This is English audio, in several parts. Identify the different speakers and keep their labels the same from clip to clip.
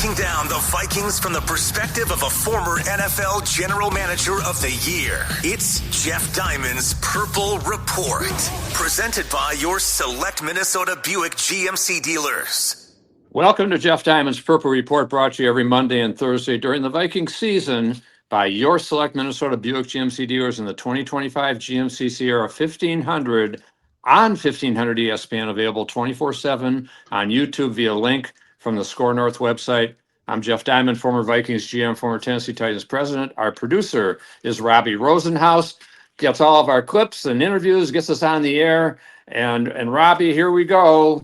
Speaker 1: breaking down the Vikings from the perspective of a former NFL General Manager of the Year. It's Jeff Diamond's Purple Report, presented by your select Minnesota Buick GMC dealers.
Speaker 2: Welcome to Jeff Diamond's Purple Report, brought to you every Monday and Thursday during the Vikings season by your select Minnesota Buick GMC dealers in the 2025 GMC Sierra 1500 on 1500 ESPN, available 24/7 on YouTube via link from the Score North website. I'm Jeff Diamond, former Vikings GM, former Tennessee Titans president. Our producer is Robbie Rosenhaus. Gets all of our clips and interviews, gets us on the air. And Robbie, here we go.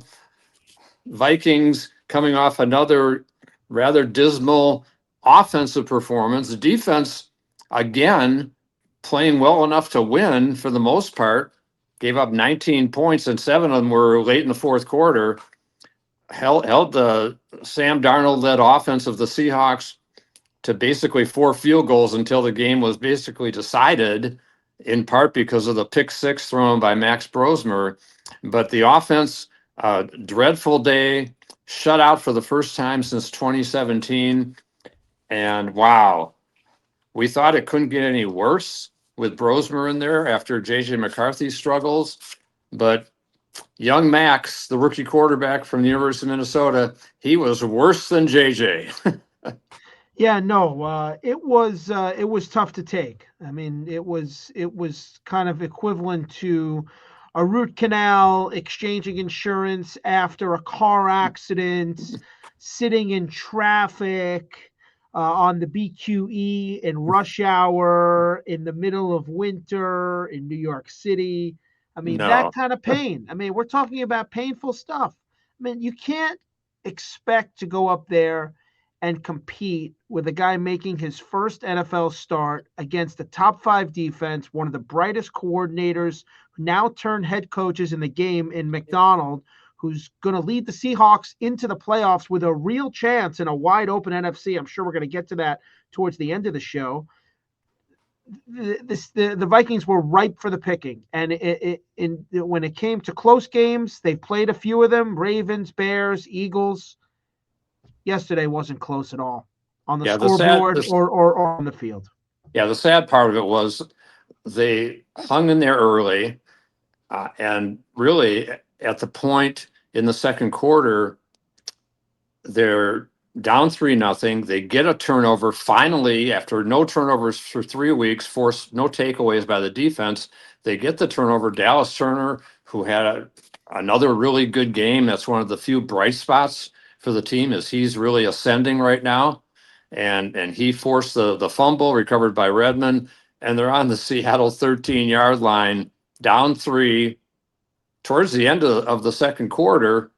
Speaker 2: Vikings coming off another rather dismal offensive performance. The defense, again, playing well enough to win for the most part. Gave up 19 points, and 7 of them were late in the fourth quarter. Held the Sam Darnold-led offense of the Seahawks to basically 4 field goals until the game was basically decided, in part because of the pick 6 thrown by Max Brosmer. But the offense, dreadful day, shut out for the first time since 2017. And wow, we thought it couldn't get any worse with Brosmer in there after J.J. McCarthy's struggles. But young Max, the rookie quarterback from the University of Minnesota, he was worse than J.J.
Speaker 3: Yeah, no, it was tough to take. I mean, it was kind of equivalent to a root canal, exchanging insurance after a car accident, sitting in traffic on the BQE in rush hour in the middle of winter in New York City. I mean, that kind of pain. I mean, we're talking about painful stuff. I mean, you can't expect to go up there and compete with a guy making his first NFL start against the top 5 defense, one of the brightest coordinators who now turned head coaches in the game in McDonald, who's going to lead the Seahawks into the playoffs with a real chance in a wide open NFC. I'm sure we're going to get to that towards the end of the show. The Vikings were ripe for the picking. And when it came to close games, they played a few of them, Ravens, Bears, Eagles. Yesterday wasn't close at all on the scoreboard or on the field.
Speaker 2: Yeah, the sad part of it was they hung in there early, and really at the point in the second quarter, they're down 3-0. They get a turnover finally after no turnovers for 3 weeks, forced no takeaways by the defense. They get the turnover. Dallas Turner, who had another really good game, that's one of the few bright spots for the team, is he's really ascending right now. And he forced the fumble, recovered by Redmond, and they're on the Seattle 13-yard line, down 3 towards the end of the second quarter.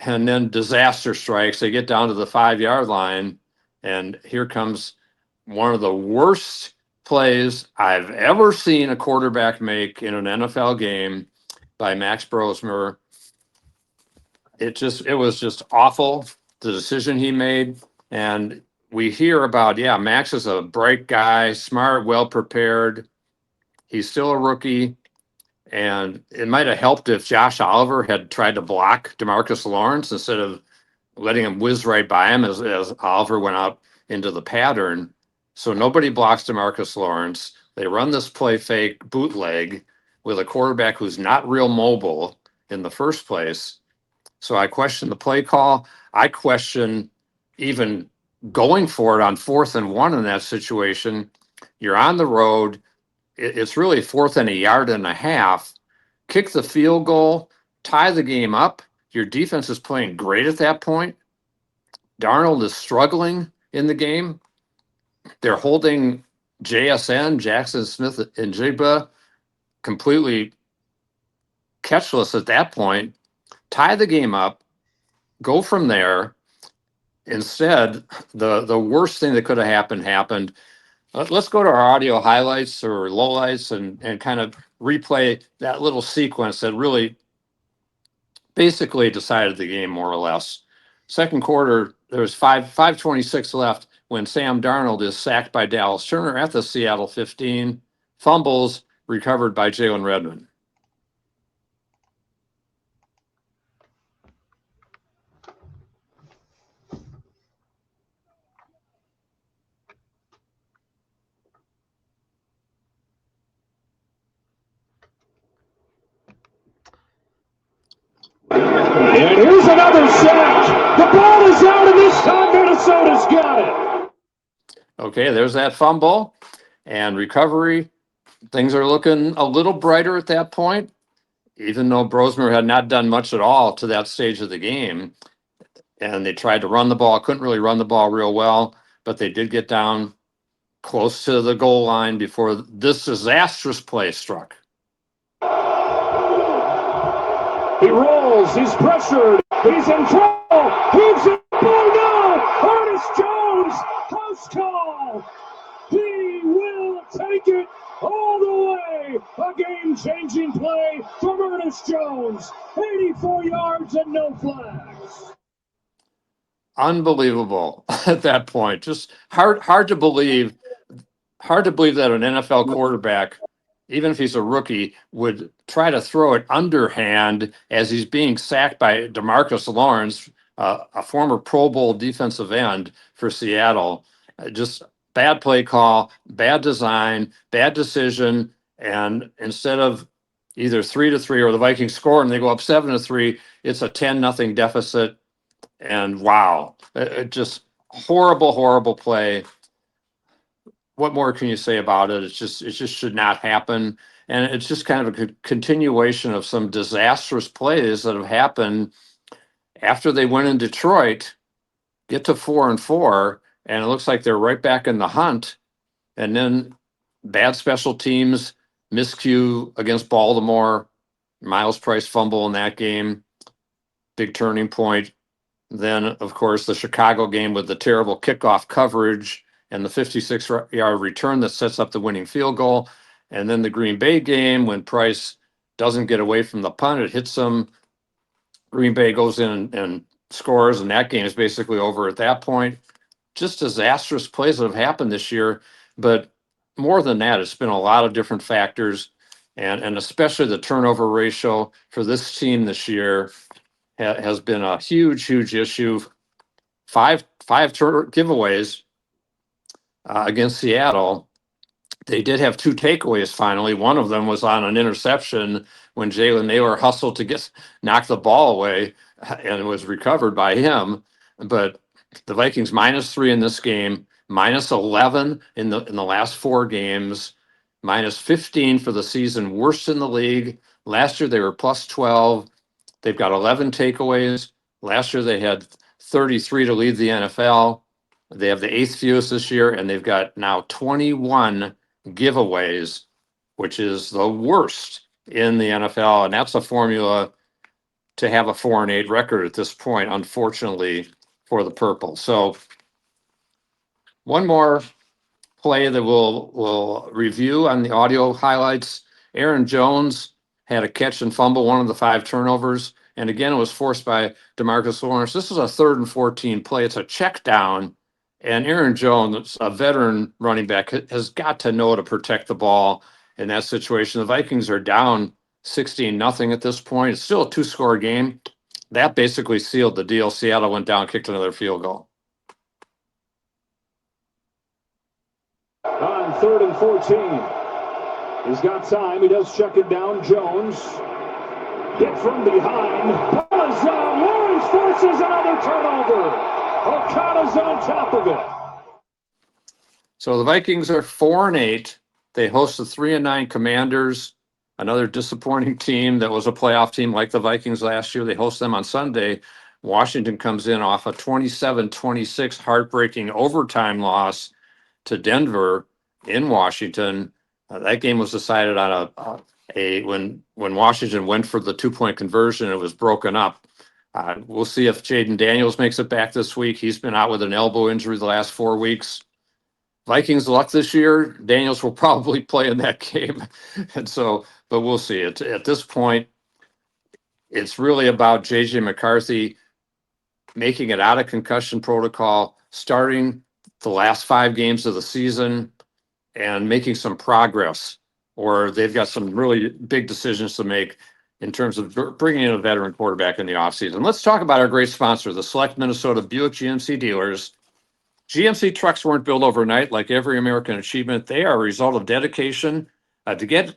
Speaker 2: And then disaster strikes. They get down to the 5-yard line, and here comes one of the worst plays I've ever seen a quarterback make in an NFL game by Max Brosmer. It was just awful, the decision he made. And we hear about, Max is a bright guy, smart, well-prepared. He's still a rookie. And it might have helped if Josh Oliver had tried to block DeMarcus Lawrence instead of letting him whiz right by him as Oliver went out into the pattern. So nobody blocks DeMarcus Lawrence. They run this play fake bootleg with a quarterback who's not real mobile in the first place. So I question the play call. I question even going for it on 4th and 1 in that situation. You're on the road. It's really 4th and 1.5 yards. Kick the field goal, tie the game up. Your defense is playing great at that point. Darnold is struggling in the game. They're holding JSN, Jackson Smith and Jigba, completely catchless at that point. Tie the game up, go from there. Instead, the worst thing that could have happened. Let's go to our audio highlights or lowlights and kind of replay that little sequence that really basically decided the game more or less. Second quarter, there was 5:26 left when Sam Darnold is sacked by Dallas Turner at the Seattle 15, fumbles recovered by Jalen Redmond.
Speaker 4: Minnesota's got it.
Speaker 2: Okay, there's that fumble and recovery. Things are looking a little brighter at that point, even though Brosmer had not done much at all to that stage of the game. And they tried to run the ball, couldn't really run the ball real well, but they did get down close to the goal line before this disastrous play struck.
Speaker 4: He rolls, he's pressured, he's in trouble, heaves it, oh no! Ernest Jones, house call! He will take it all the way! A game-changing play from Ernest Jones, 84 yards and no flags.
Speaker 2: Unbelievable at that point. Just hard to believe. Hard to believe that an NFL quarterback, even if he's a rookie, would try to throw it underhand as he's being sacked by DeMarcus Lawrence, a former Pro Bowl defensive end for Seattle. Just bad play call, bad design, bad decision. And instead of either 3-3 or the Vikings score and they go up 7-3, it's a 10-0 deficit. And wow, it just horrible play. What more can you say about it? It just should not happen. And it's just kind of a continuation of some disastrous plays that have happened after they went in Detroit, get to 4-4, and it looks like they're right back in the hunt. And then bad special teams, miscue against Baltimore, Miles Price fumble in that game, big turning point. Then, of course, the Chicago game with the terrible kickoff coverage and the 56-yard return that sets up the winning field goal. And then the Green Bay game when Price doesn't get away from the punt, it hits him. Green Bay goes in and scores, and that game is basically over at that point. Just disastrous plays that have happened this year. But more than that, it's been a lot of different factors, and especially the turnover ratio for this team this year has been a huge issue. Five giveaways against Seattle. They did have 2 takeaways finally. One of them was on an interception when Jalen Naylor hustled to knock the ball away, and it was recovered by him. But the Vikings -3 in this game, -11 in the last 4 games, -15 for the season, worst in the league. Last year they were +12. They've got 11 takeaways. Last year they had 33 to lead the NFL. They have the 8th fewest this year, and they've got now 21 giveaways, which is the worst in the NFL. And that's a formula to have a 4-8 record at this point, unfortunately, for the Purple. So one more play that we'll review on the audio highlights. Aaron Jones had a catch and fumble, one of the 5 turnovers. And again, it was forced by DeMarcus Lawrence. This is a 3rd and 14 play. It's a check down. And Aaron Jones, a veteran running back, has got to know to protect the ball in that situation. The Vikings are down 16-0 at this point. It's still a 2-score game. That basically sealed the deal. Seattle went down, kicked another field goal.
Speaker 4: On 3rd and 14. He's got time. He does check it down. Jones. Hit from behind. Lawrence forces another turnover. Okada's on top of it.
Speaker 2: So the Vikings are 4-8. They host the 3-9 Commanders, another disappointing team that was a playoff team like the Vikings last year. They host them on Sunday. Washington comes in off a 27-26 heartbreaking overtime loss to Denver in Washington. That game was decided on when Washington went for the 2-point conversion, it was broken up. We'll see if Jaden Daniels makes it back this week. He's been out with an elbow injury the last 4 weeks. Vikings luck this year, Daniels will probably play in that game. And so, but we'll see. At this point, it's really about JJ McCarthy making it out of concussion protocol, starting the last 5 games of the season and making some progress, or they've got some really big decisions to make in terms of bringing in a veteran quarterback in the offseason. Let's talk about our great sponsor, the Select Minnesota Buick GMC dealers. GMC trucks weren't built overnight like every American achievement. They are a result of dedication,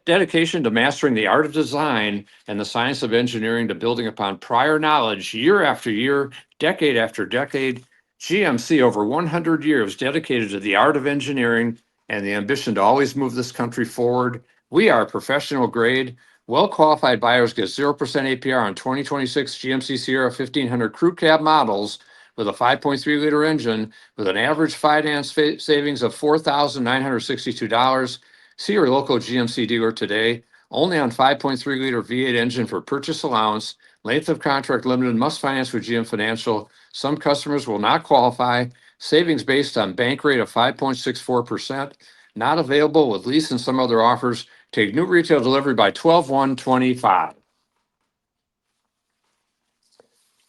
Speaker 2: dedication to mastering the art of design and the science of engineering, to building upon prior knowledge year after year, decade after decade. GMC, over 100 years dedicated to the art of engineering and the ambition to always move this country forward. We are professional grade. Well-qualified buyers get 0% APR on 2026 GMC Sierra 1500 crew cab models with a 5.3-liter engine with an average finance savings of $4,962. See your local GMC dealer today. Only on 5.3-liter V8 engine for purchase allowance. Length of contract limited. Must finance with GM Financial. Some customers will not qualify. Savings based on bank rate of 5.64%. Not available with lease and some other offers. Take new retail delivery by 12/1/25.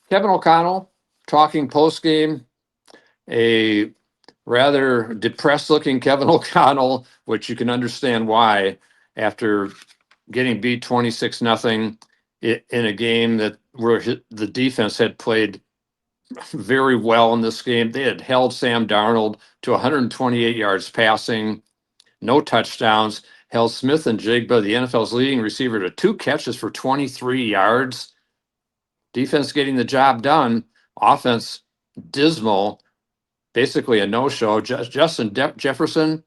Speaker 2: Kevin O'Connell talking post game. A rather depressed looking Kevin O'Connell, which you can understand why after getting beat 26-0 in a game that where the defense had played very well in this game. They had held Sam Darnold to 128 yards passing, no touchdowns, held Smith and Jigba, the NFL's leading receiver, to 2 catches for 23 yards. Defense getting the job done. Offense dismal, basically a no-show. Justin Jefferson,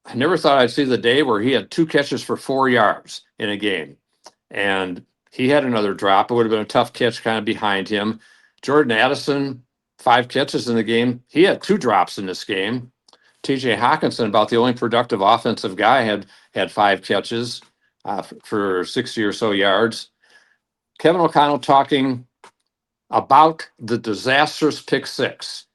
Speaker 2: I never thought I'd see the day where he had 2 catches for 4 yards in a game. And he had another drop. It would have been a tough catch kind of behind him. Jordan Addison, 5 catches in the game. He had 2 drops in this game. TJ Hawkinson, about the only productive offensive guy, had 5 catches for 60 or so yards. Kevin O'Connell talking about the disastrous pick 6.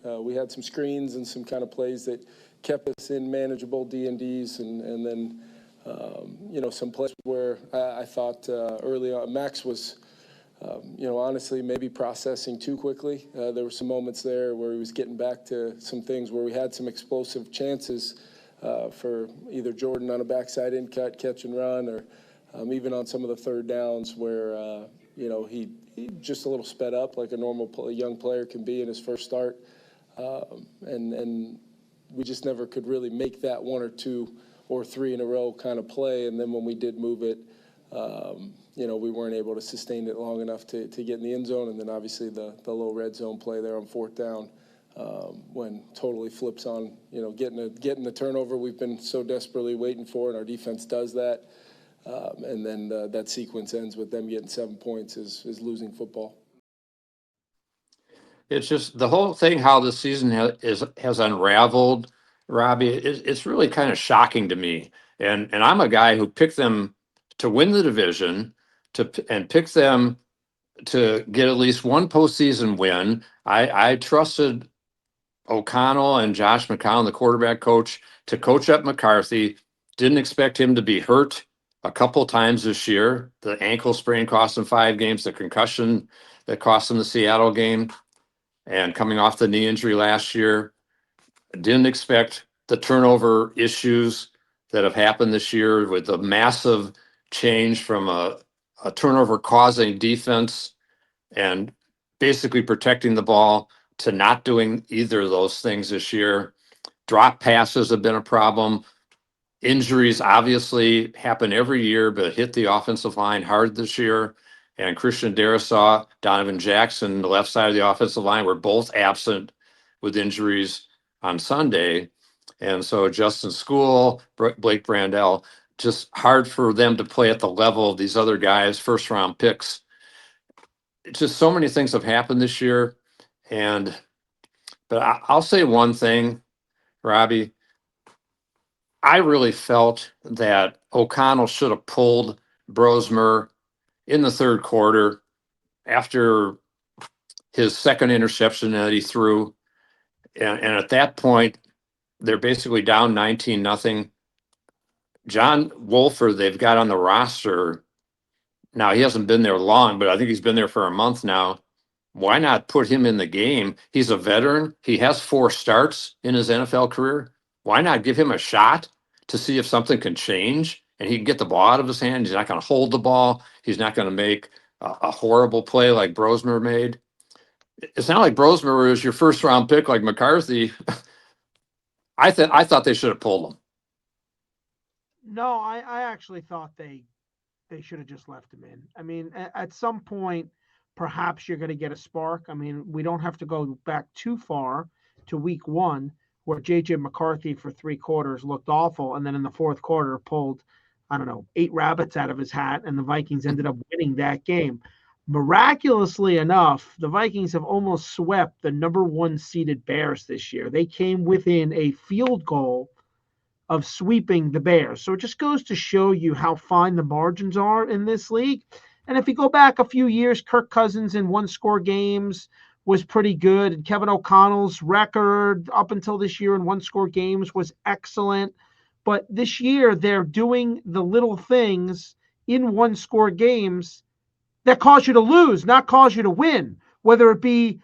Speaker 5: We had some screens and some kind of plays that kept us in manageable D&Ds, and then some plays where I thought early on Max was honestly maybe processing too quickly. There were some moments there where he was getting back to some things where we had some explosive chances for either Jordan on a backside in cut, catch and run, or even on some of the third downs where he just a little sped up like a normal young player can be in his first start, and we just never could really make that 1 or 2 or 3 in a row kind of play. And then when we did move it, we weren't able to sustain it long enough to get in the end zone. And then obviously the low red zone play there on 4th down, when totally flips on, getting the turnover we've been so desperately waiting for, and our defense does that. And then that sequence ends with them getting 7 points is losing football.
Speaker 2: It's just the whole thing, how the season has unraveled, Robbie. It's really kind of shocking to me. And I'm a guy who picked them to win the division, and picked them to get at least one postseason win. I trusted O'Connell and Josh McCown, the quarterback coach, to coach up McCarthy. Didn't expect him to be hurt a couple times this year. The ankle sprain cost him 5 games. The concussion that cost him the Seattle game, and coming off the knee injury last year. Didn't expect the turnover issues that have happened this year with the massive change from a turnover causing defense and basically protecting the ball to not doing either of those things this year. Drop passes have been a problem. Injuries obviously happen every year, but hit the offensive line hard this year. And Christian Darrisaw, Donovan Jackson, the left side of the offensive line, were both absent with injuries on Sunday. And so Justin School, Blake Brandell, just hard for them to play at the level of these other guys, first round picks. It's just so many things have happened this year. But I'll say one thing, Robbie. I really felt that O'Connell should have pulled Brosmer in the 3rd quarter after his second interception that he threw. And at that point, they're basically down 19-0. John Wolford, they've got on the roster. Now, he hasn't been there long, but I think he's been there for a month now. Why not put him in the game? He's a veteran. He has 4 starts in his NFL career. Why not give him a shot to see if something can change and he can get the ball out of his hand? He's not going to hold the ball. He's not going to make a horrible play like Brosmer made. It's not like Brosmer was your first round pick like McCarthy. I thought they should have pulled him.
Speaker 3: No, I actually thought they should have just left him in. I mean, at some point, perhaps you're going to get a spark. I mean, we don't have to go back too far to week 1 where J.J. McCarthy for 3 quarters looked awful. And then in the fourth quarter pulled, I don't know, 8 rabbits out of his hat. And the Vikings ended up winning that game. Miraculously enough, the Vikings have almost swept the number 1 seeded Bears this year. They came within a field goal of sweeping the Bears. So it just goes to show you how fine the margins are in this league. And if you go back a few years, Kirk Cousins in 1-score games was pretty good. And Kevin O'Connell's record up until this year in 1-score games was excellent. But this year, they're doing the little things in 1-score games that cause you to lose, not cause you to win, whether it be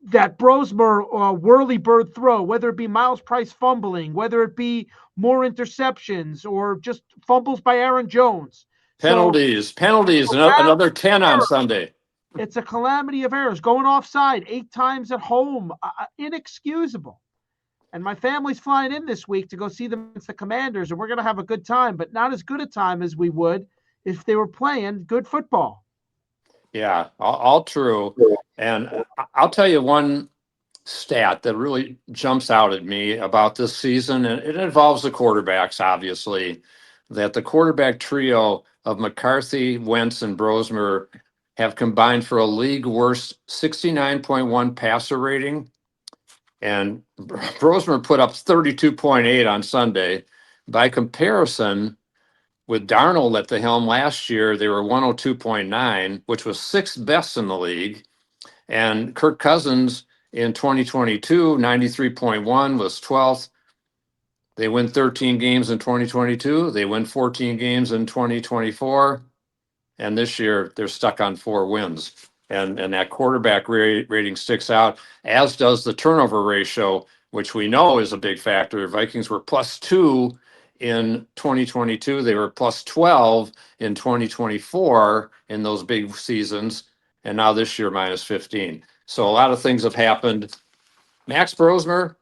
Speaker 3: that Brosmer whirly bird throw, whether it be Miles Price fumbling, whether it be more interceptions or just fumbles by Aaron Jones.
Speaker 2: Penalties, another 10 on Sunday.
Speaker 3: It's a calamity of errors. Going offside 8 times at home, inexcusable. And my family's flying in this week to go see them against the Commanders, and we're going to have a good time, but not as good a time as we would if they were playing good football.
Speaker 2: Yeah, all true. And I'll tell you one stat that really jumps out at me about this season, and it involves the quarterbacks, obviously, that the quarterback trio of McCarthy, Wentz, and Brosmer have combined for a league worst 69.1 passer rating. And Brosmer put up 32.8 on Sunday. By comparison, with Darnold at the helm last year, they were 102.9, which was 6th best in the league. And Kirk Cousins in 2022, 93.1 was 12th. They win 13 games in 2022. They win 14 games in 2024. And this year, they're stuck on 4 wins. And that quarterback rating sticks out, as does the turnover ratio, which we know is a big factor. Vikings were +2 in 2022. They were +12 in 2024 in those big seasons. And now this year, -15. So a lot of things have happened. Max Brosmer,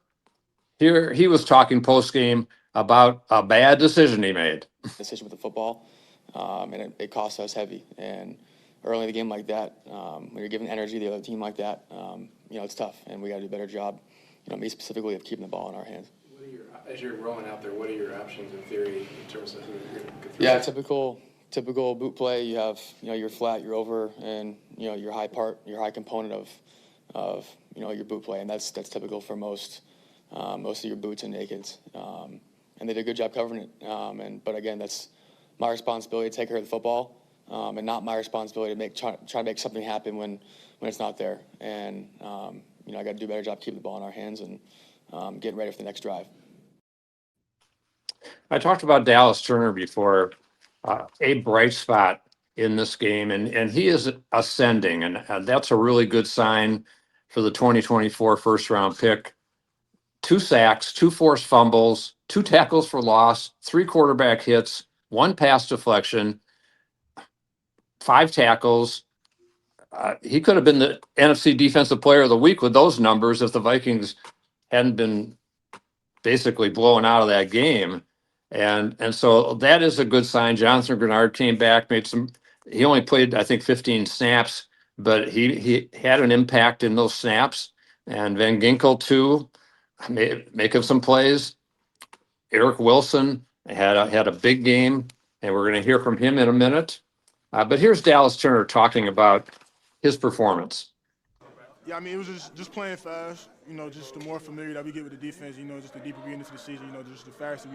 Speaker 2: here he was talking post-game about a bad decision he made.
Speaker 6: Decision with the football, and it cost us heavy. And early in the game like that, when you're giving energy to the other team like that, it's tough, and we got to do a better job, me specifically, of keeping the ball in our hands.
Speaker 7: As you're rolling out there, what are your options in theory in terms of who you're going to go through?
Speaker 6: Yeah, typical boot play. You have, your flat, your over, and your high component of your boot play, and that's typical for most of your boots and nakeds. And they did a good job covering it. But again, that's my responsibility to take care of the football, and not my responsibility to try to make something happen when it's not there. And I got to do a better job keeping the ball in our hands and getting ready for the next drive.
Speaker 2: I talked about Dallas Turner before, a bright spot in this game, and he is ascending, and that's a really good sign for the 2024 first-round pick. 2 sacks, 2 forced fumbles, 2 tackles for loss, 3 quarterback hits, 1 pass deflection, 5 tackles. He could have been the NFC Defensive Player of the Week with those numbers if the Vikings hadn't been basically blown out of that game. And so that is a good sign. Jonathan Grenard came back, he only played, I think, 15 snaps, but he had an impact in those snaps. And Van Ginkel, too, making some plays. Eric Wilson had a big game, and we're going to hear from him in a minute. But here's Dallas Turner talking about his performance.
Speaker 8: Yeah, it was just playing fast. Just the more familiar that we get with the defense, just the deeper we get into the season, just the faster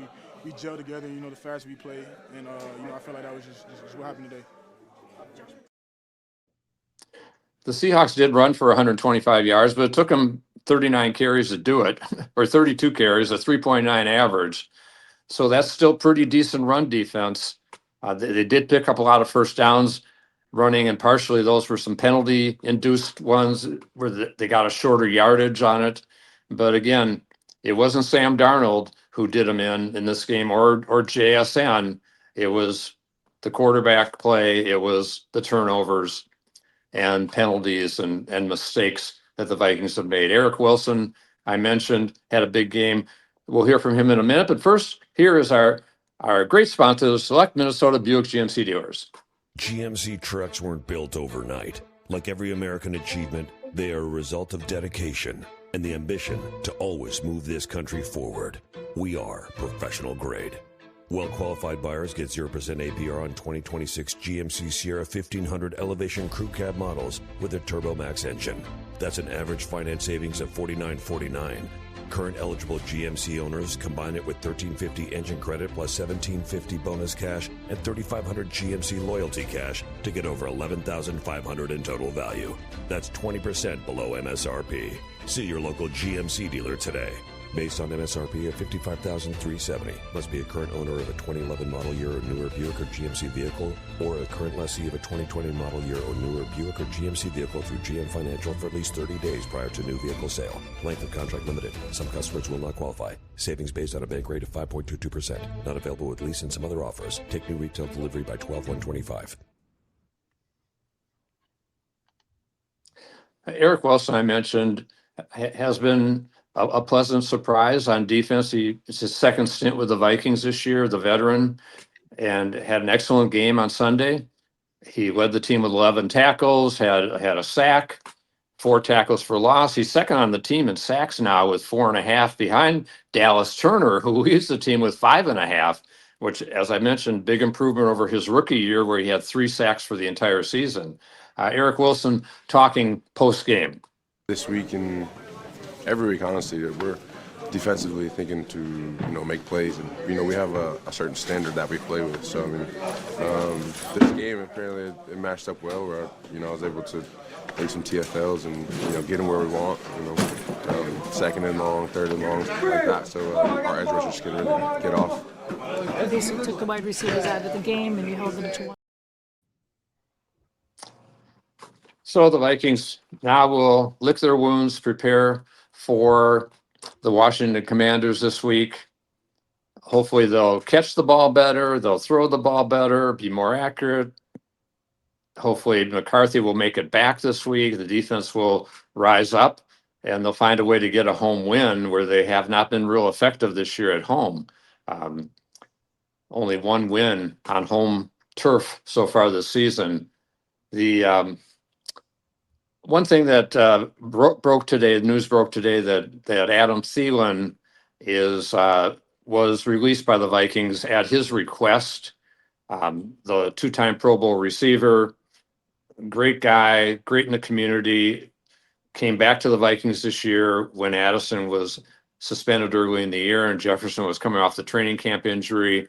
Speaker 8: we gel together, the faster we play. And, I feel like that was just what happened today.
Speaker 2: The Seahawks did run for 125 yards, but it took them 39 carries to do it, or 32 carries, a 3.9 average. So that's still pretty decent run defense. They did pick up a lot of first downs running, and partially those were some penalty-induced ones where they got a shorter yardage on it. But again, it wasn't Sam Darnold who did them in this game, or JSN. It was the quarterback play. It was the turnovers and penalties and mistakes that the Vikings have made. Eric Wilson, I mentioned, had a big game. We'll hear from him in a minute. But first, here is our great sponsor, Select Minnesota Buick GMC dealers.
Speaker 9: GMC trucks weren't built overnight. Like every American achievement, they are a result of dedication and the ambition to always move this country forward. We are professional grade. Well-qualified buyers get 0% APR on 2026 GMC Sierra 1500 Elevation Crew Cab models with a Turbo Max engine. That's an average finance savings of $49.49. Current eligible GMC owners combine it with $1,350 engine credit plus $1,750 bonus cash and $3,500 GMC loyalty cash to get over $11,500 in total value. That's 20% below MSRP. See your local GMC dealer today. Based on MSRP of $55,370. Must be a current owner of a 2011 model year or newer Buick or GMC vehicle, or a current lessee of a 2020 model year or newer Buick or GMC vehicle through GM Financial for at least 30 days prior to new vehicle sale. Length of contract limited. Some customers will not qualify. Savings based on a bank rate of 5.22%. Not available with lease and some other offers. Take new retail delivery by 12/1/25.
Speaker 2: Eric Wilson, I mentioned, has been a pleasant surprise on defense. It's his second stint with the Vikings this year, the veteran, and had an excellent game on Sunday. He led the team with 11 tackles, had a sack, 4 tackles for loss. He's second on the team in sacks now with 4.5 behind Dallas Turner, who leads the team with 5.5, which, as I mentioned, big improvement over his rookie year where he had 3 sacks for the entire season. Eric Wilson talking post-game.
Speaker 10: This week and every week, honestly, we're defensively thinking to, make plays. And, we have a certain standard that we play with. So, this game, apparently, it matched up well where, I was able to make some TFLs and, get them where we want, second and long, third and long, like that. So our edge rushers can really get off.
Speaker 11: You basically took the wide receivers out of the game and you held them to 1.
Speaker 2: So the Vikings now will lick their wounds, prepare for the Washington Commanders this week. Hopefully they'll catch the ball better, they'll throw the ball better, be more accurate. Hopefully McCarthy will make it back this week. The defense will rise up and they'll find a way to get a home win where they have not been real effective this year at home. Only one win on home turf so far this season. The one thing that broke today, the news broke today that Adam Thielen was released by the Vikings at his request. The 2-time Pro Bowl receiver, great guy, great in the community, came back to the Vikings this year when Addison was suspended early in the year and Jefferson was coming off the training camp injury.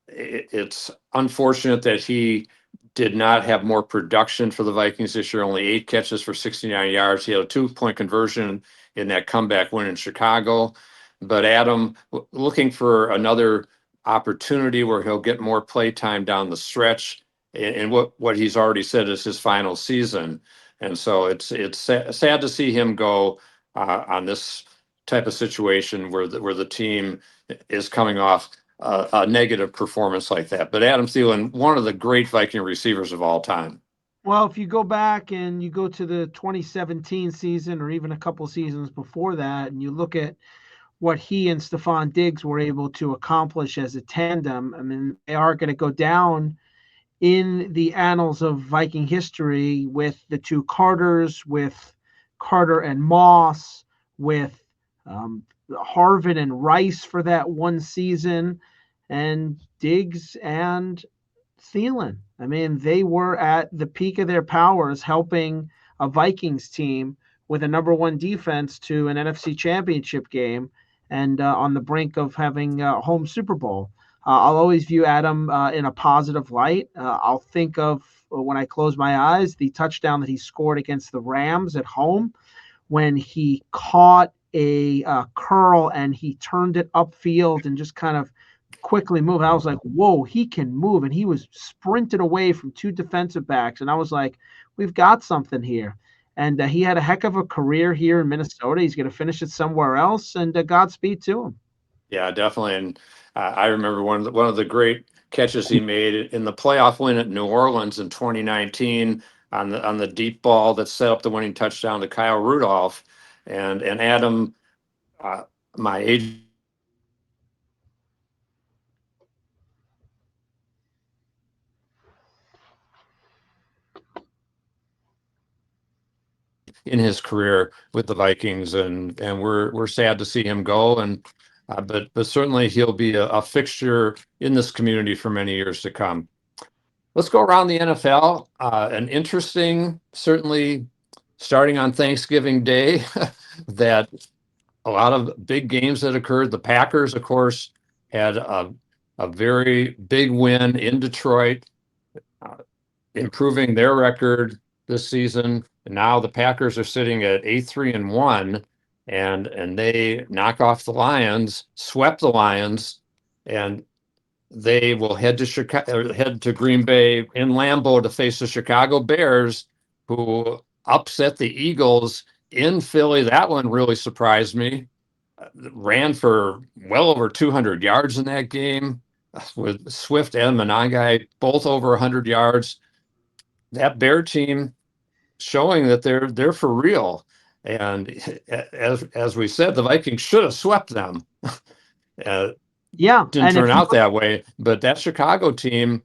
Speaker 2: It's unfortunate that he did not have more production for the Vikings this year, only 8 catches for 69 yards. He had a 2-point conversion in that comeback win in Chicago. But Adam, looking for another opportunity where he'll get more play time down the stretch in what he's already said is his final season. And so it's sad to see him go on this type of situation where the team is coming off a negative performance like that. But Adam Thielen, one of the great Viking receivers of all time.
Speaker 3: Well, if you go back and you go to the 2017 season or even a couple seasons before that, and you look at what he and Stephon Diggs were able to accomplish as a tandem, they are going to go down in the annals of Viking history with the 2 Carters, with Carter and Moss, with Harvin and Rice for that one season, and Diggs and Thielen. They were at the peak of their powers helping a Vikings team with a number 1 defense to an NFC championship game and on the brink of having a home Super Bowl. I'll always view Adam in a positive light. I'll think of, when I close my eyes, the touchdown that he scored against the Rams at home when he caught a curl and he turned it upfield and just kind of quickly moved. I was like, whoa, he can move. And he was sprinted away from 2 defensive backs. And I was like, we've got something here. And he had a heck of a career here in Minnesota. He's going to finish it somewhere else. And Godspeed to him.
Speaker 2: Yeah, definitely. And I remember one of the great catches he made in the playoff win at New Orleans in 2019 on the deep ball that set up the winning touchdown to Kyle Rudolph. And Adam, my age. in his career with the Vikings, and we're sad to see him go. And but certainly he'll be a fixture in this community for many years to come. Let's go around the NFL. An interesting, certainly starting on Thanksgiving Day, that a lot of big games that occurred. The Packers, of course, had a very big win in Detroit, improving their record this season. And now the Packers are sitting at 8-3-1, and they knock off the Lions, swept the Lions, and they will head to Chicago, head to Green Bay in Lambeau to face the Chicago Bears, who upset the Eagles in Philly. That one really surprised me. Ran for well over 200 yards in that game, with Swift and Monangai both over 100 yards. That Bear team showing that they're for real. And as we said, the Vikings should have swept them.
Speaker 3: Yeah,
Speaker 2: Didn't
Speaker 3: and
Speaker 2: turn out that way, but that Chicago team,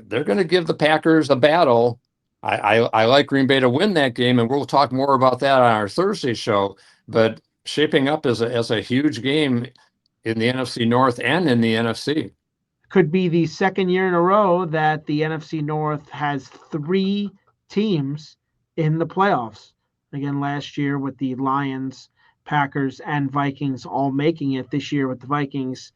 Speaker 2: they're going to give the Packers a battle. I like Green Bay to win that game, and we'll talk more about that on our Thursday show. But shaping up as a huge game in the NFC North and in the NFC.
Speaker 3: could be the second year in a row that the NFC North has 3 teams in the playoffs. Again, last year with the Lions, Packers, and Vikings all making it. This year with the Vikings,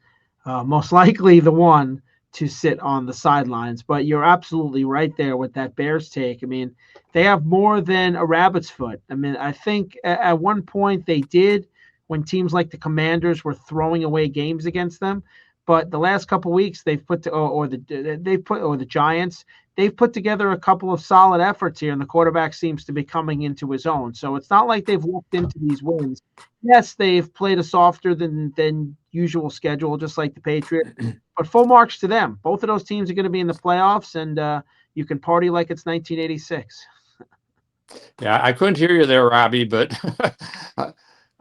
Speaker 3: most likely the one to sit on the sidelines. But you're absolutely right there with that Bears take. I mean, they have more than a rabbit's foot. I mean, I think at one point they did, when teams like the Commanders were throwing away games against them. But the last couple of weeks, they've put the Giants, they've put together a couple of solid efforts here, and the quarterback seems to be coming into his own. So it's not like they've walked into these wins. Yes, they've played a softer than usual schedule, just like the Patriots. But full marks to them. Both of those teams are going to be in the playoffs, and you can party like it's 1986.
Speaker 2: Yeah, I couldn't hear you there, Robbie, but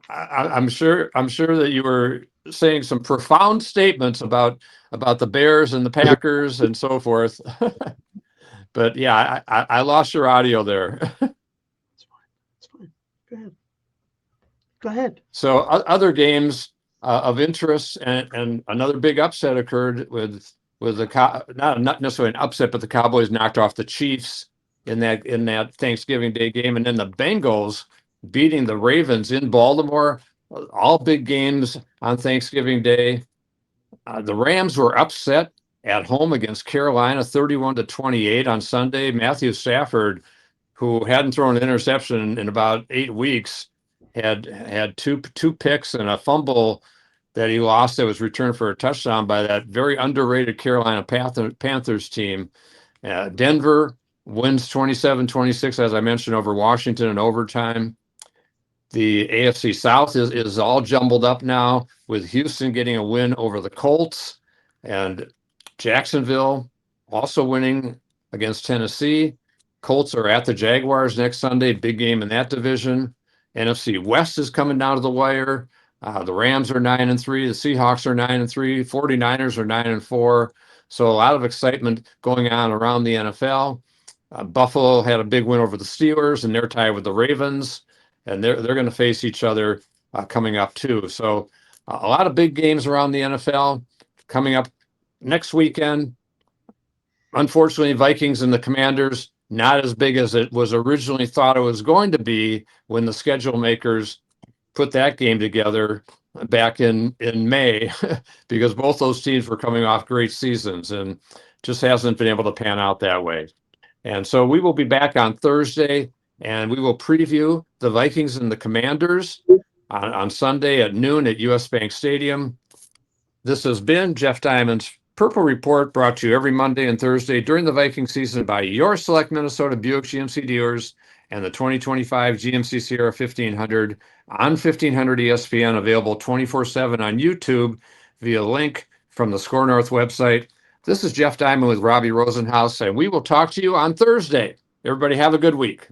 Speaker 2: I'm sure that you were saying some profound statements about the Bears and the Packers and so forth. But yeah, I lost your audio there.
Speaker 3: It's fine. Go ahead.
Speaker 2: So other games of interest, and another big upset occurred with not necessarily an upset, but the Cowboys knocked off the Chiefs in that Thanksgiving Day game, and then the Bengals beating the Ravens in Baltimore. All big games on Thanksgiving Day. The Rams were upset at home against Carolina, 31-28 on Sunday. Matthew Stafford, who hadn't thrown an interception in about 8 weeks, had two picks and a fumble that he lost that was returned for a touchdown by that very underrated Carolina Panthers team. Denver wins 27-26, as I mentioned, over Washington in overtime. The AFC South is all jumbled up now, with Houston getting a win over the Colts, and Jacksonville also winning against Tennessee. Colts are at the Jaguars next Sunday, big game in that division. NFC West is coming down to the wire. The Rams are 9-3, the Seahawks are 9-3, 49ers are 9-4. So a lot of excitement going on around the NFL. Buffalo had a big win over the Steelers, and they're tied with the Ravens, and they're going to face each other coming up too. So a lot of big games around the NFL coming up next weekend. Unfortunately, Vikings and the Commanders, not as big as it was originally thought it was going to be when the schedule makers put that game together back in May, because both those teams were coming off great seasons, and just hasn't been able to pan out that way. And so we will be back on Thursday, and we will preview the Vikings and the Commanders on Sunday at noon at US Bank Stadium. This has been Jeff Diamond's Purple Report, brought to you every Monday and Thursday during the Viking season by your select Minnesota Buick GMC dealers and the 2025 GMC Sierra 1500 on 1500 ESPN, available 24/7 on YouTube via link from the Score North website. This is Jeff Diamond with Robbie Rosenhaus, and we will talk to you on Thursday. Everybody have a good week.